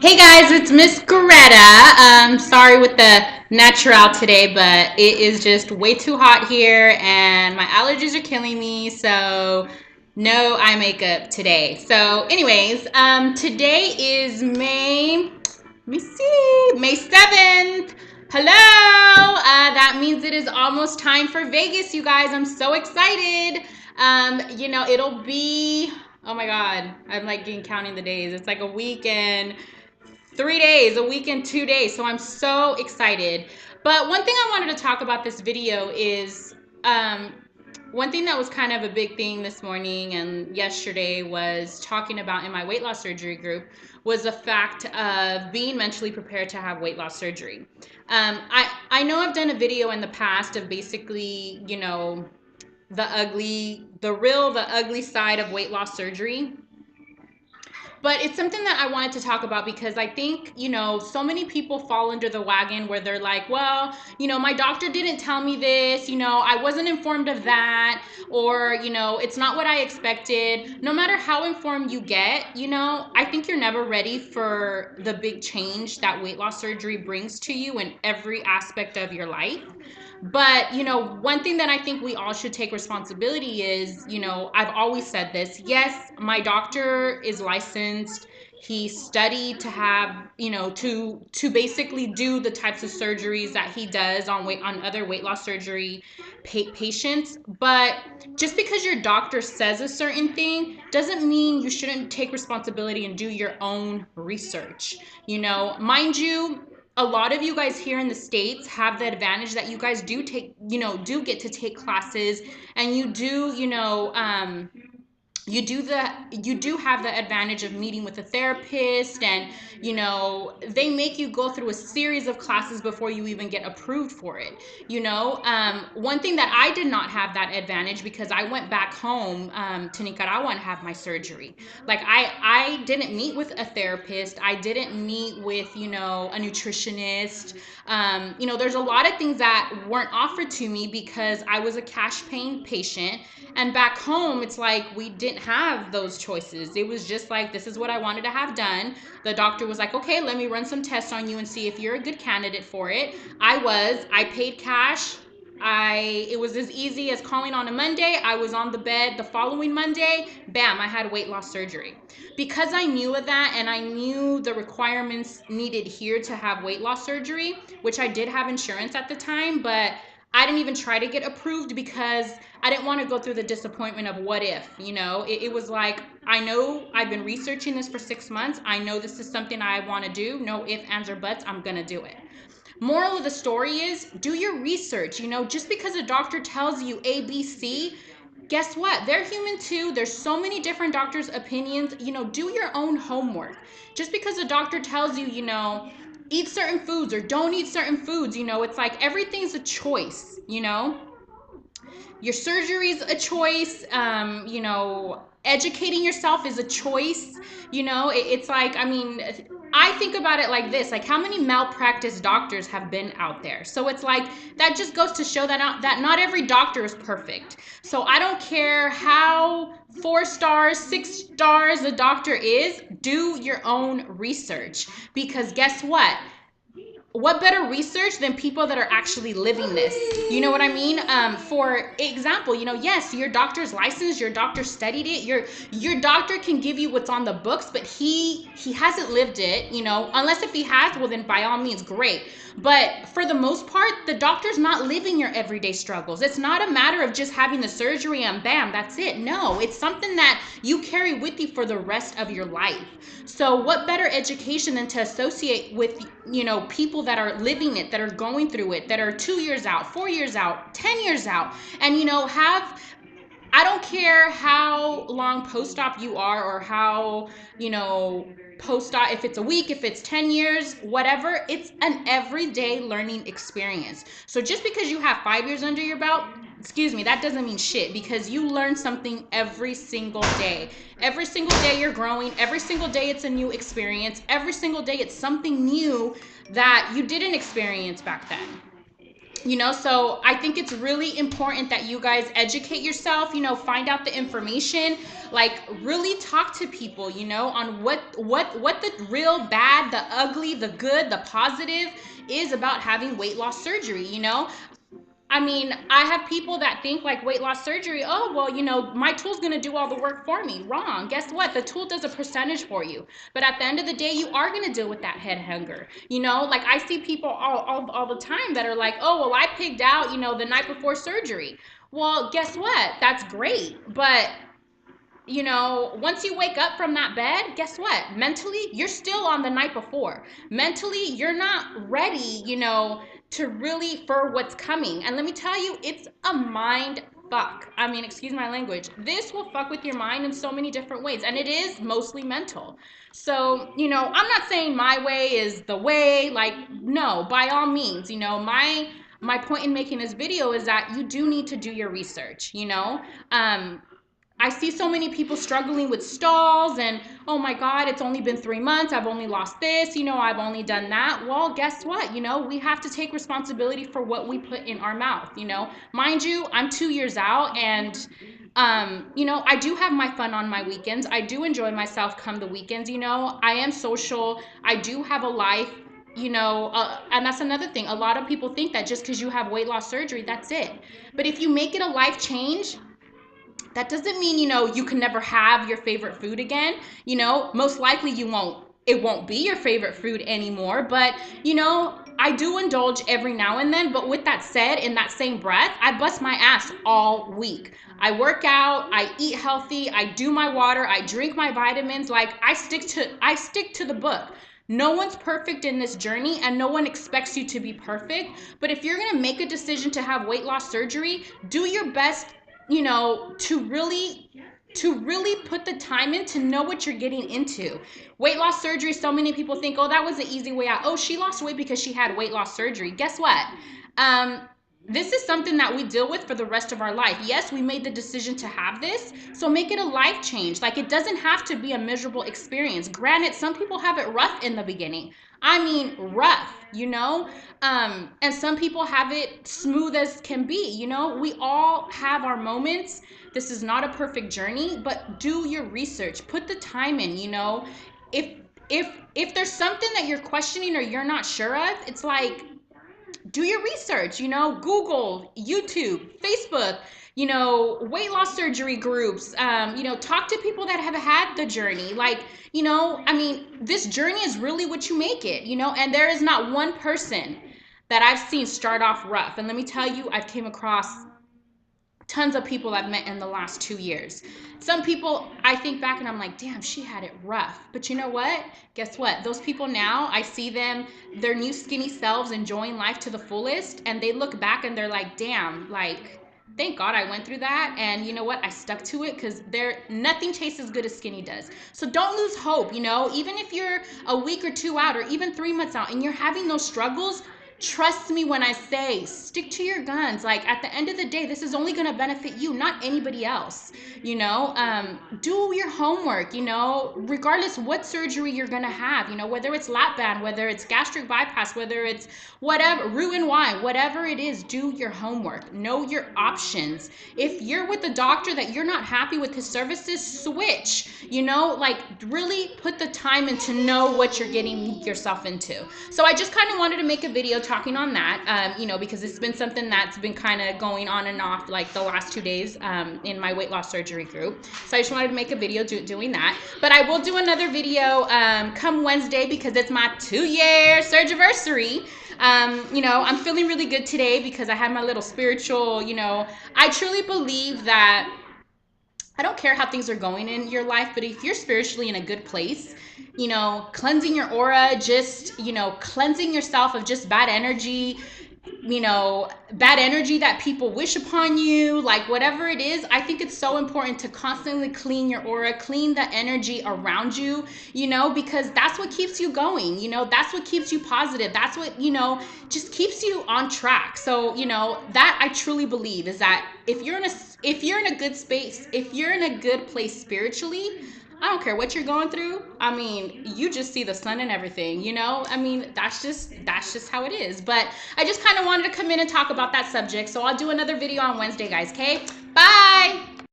Hey guys, it's Miss Greta. Sorry with the natural today, but it is just way too hot here and my allergies are killing me. So, no eye makeup today. So, anyways, today is May 7th. Hello. That means it is almost time for Vegas, you guys. I'm so excited. It'll be, oh my God, I'm like counting the days. It's like a week and 3 days, a week and 2 days. So I'm so excited. But one thing I wanted to talk about this video is one thing that was kind of a big thing this morning and yesterday was talking about in my weight loss surgery group was the fact of being mentally prepared to have weight loss surgery. I know I've done a video in the past of basically, the ugly side of weight loss surgery, but it's something that I wanted to talk about because I think, so many people fall under the wagon where they're like, well, my doctor didn't tell me this, I wasn't informed of that, or, it's not what I expected. No matter how informed you get, I think you're never ready for the big change that weight loss surgery brings to you in every aspect of your life. But, one thing that I think we all should take responsibility is, I've always said this. Yes, my doctor is licensed. He studied to have, to basically do the types of surgeries that he does on other weight loss surgery patients. But just because your doctor says a certain thing doesn't mean you shouldn't take responsibility and do your own research. Mind you, a lot of you guys here in the States have the advantage that you guys do get to take classes, and you do have the advantage of meeting with a therapist, and they make you go through a series of classes before you even get approved for it. One thing that I did not have that advantage because I went back home to Nicaragua and have my surgery. Like I didn't meet with a therapist. I didn't meet with a nutritionist. There's a lot of things that weren't offered to me because I was a cash paying patient. And back home, it's like we didn't have those choices. It was just like, this is what I wanted to have done. The doctor was like, okay, let me run some tests on you and see if you're a good candidate for it. I paid cash. It was as easy as calling on a Monday. I was on the bed the following Monday. Bam, I had weight loss surgery. Because I knew of that and I knew the requirements needed here to have weight loss surgery, which I did have insurance at the time, but I didn't even try to get approved because I didn't want to go through the disappointment of what if, it was like, I know I've been researching this for 6 months. I know this is something I want to do. No ifs, ands, or buts. I'm going to do it. Moral of the story is do your research. Just because a doctor tells you ABC, guess what? They're human too. There's so many different doctors' opinions. Do your own homework. Just because a doctor tells you, eat certain foods or don't eat certain foods, it's like everything's a choice. Your surgery is a choice. Educating yourself is a choice. It's like, I think about it like this, like how many malpractice doctors have been out there. So it's like, that just goes to show that not every doctor is perfect. So I don't care how 4 stars, 6 stars the doctor is, do your own research. Because guess what better research than people that are actually living this? You know what I mean? For example, yes, your doctor's licensed, your doctor studied it, your doctor can give you what's on the books, but he hasn't lived it. Unless if he has, well then by all means, great. But for the most part, the doctor's not living your everyday struggles. It's not a matter of just having the surgery and bam, that's it. No, it's something that you carry with you for the rest of your life. So what better education than to associate with, people that are living it, that are going through it, that are 2 years out, 4 years out, 10 years out, and, I don't care how long post-op you are or how, post-op, if it's a week, if it's 10 years, whatever, it's an everyday learning experience. So just because you have 5 years under your belt, excuse me, that doesn't mean shit because you learn something every single day. Every single day you're growing. Every single day it's a new experience. Every single day it's something new that you didn't experience back then. So I think it's really important that you guys educate yourself, find out the information, like really talk to people, on what the real bad, the ugly, the good, the positive is about having weight loss surgery. I mean, I have people that think like weight loss surgery, oh, well, my tool's going to do all the work for me. Wrong. Guess what? The tool does a percentage for you. But at the end of the day, you are going to deal with that head hunger. Like I see people all the time that are like, oh, well, I pigged out, the night before surgery. Well, guess what? That's great. But once you wake up from that bed, guess what? Mentally, you're still on the night before. Mentally, you're not ready, to really for what's coming. And let me tell you, it's a mind fuck. I mean, excuse my language. This will fuck with your mind in so many different ways, and it is mostly mental. So, I'm not saying my way is the way, like, no, by all means, my point in making this video is that you do need to do your research, I see so many people struggling with stalls and, oh my God, it's only been 3 months. I've only lost this, I've only done that. Well, guess what? We have to take responsibility for what we put in our mouth, Mind you, I'm 2 years out and, I do have my fun on my weekends. I do enjoy myself come the weekends, I am social. I do have a life, and that's another thing. A lot of people think that just because you have weight loss surgery, that's it. But if you make it a life change, that doesn't mean, you can never have your favorite food again. Most likely it won't be your favorite food anymore. But, I do indulge every now and then. But with that said, in that same breath, I bust my ass all week. I work out, I eat healthy, I do my water, I drink my vitamins. Like I stick to the book. No one's perfect in this journey and no one expects you to be perfect. But if you're going to make a decision to have weight loss surgery, do your best, to really put the time in to know what you're getting into. Weight loss surgery, so many people think, oh, that was an easy way out. Oh, she lost weight because she had weight loss surgery. Guess what? This is something that we deal with for the rest of our life. Yes, we made the decision to have this, so make it a life change. Like, it doesn't have to be a miserable experience. Granted, some people have it rough in the beginning. I mean, rough, and some people have it smooth as can be. We all have our moments. This is not a perfect journey, but do your research. Put the time in, If if there's something that you're questioning or you're not sure of, it's like, do your research, Google, YouTube, Facebook, weight loss surgery groups, talk to people that have had the journey. Like, I mean, this journey is really what you make it, and there is not one person that I've seen start off rough. And let me tell you, I've came across tons of people I've met in the last 2 years. Some people, I think back and I'm like, damn, she had it rough. But you know what? Guess what? Those people now, I see them, their new skinny selves enjoying life to the fullest. And they look back and they're like, damn, like, thank God I went through that. And you know what? I stuck to it because nothing tastes as good as skinny does. So don't lose hope, even if you're a week or two out or even 3 months out and you're having those struggles. Trust me when I say stick to your guns. Like, at the end of the day, this is only going to benefit you, not anybody else. Do your homework, regardless what surgery you're going to have, whether it's lap band, whether it's gastric bypass, whether it's whatever, Roux-en-Y, whatever it is, do your homework. Know your options. If you're with a doctor that you're not happy with his services, switch, like really put the time in to know what you're getting yourself into. So I just kind of wanted to make a video talking on that, because it's been something that's been kind of going on and off like the last 2 days in my weight loss surgery group. So I just wanted to make a video doing that. But I will do another video come Wednesday because it's my 2-year surgiversary. I'm feeling really good today because I had my little spiritual, I truly believe that I don't care how things are going in your life, but if you're spiritually in a good place, cleansing your aura, just, cleansing yourself of just bad energy, bad energy that people wish upon you, like whatever it is, I think it's so important to constantly clean your aura, clean the energy around you, because that's what keeps you going, that's what keeps you positive. That's what, just keeps you on track. So, that I truly believe is that if you're in a good space, if you're in a good place spiritually, I don't care what you're going through. I mean, you just see the sun and everything, you know? I mean, that's just how it is. But I just kind of wanted to come in and talk about that subject. So I'll do another video on Wednesday, guys, okay? Bye.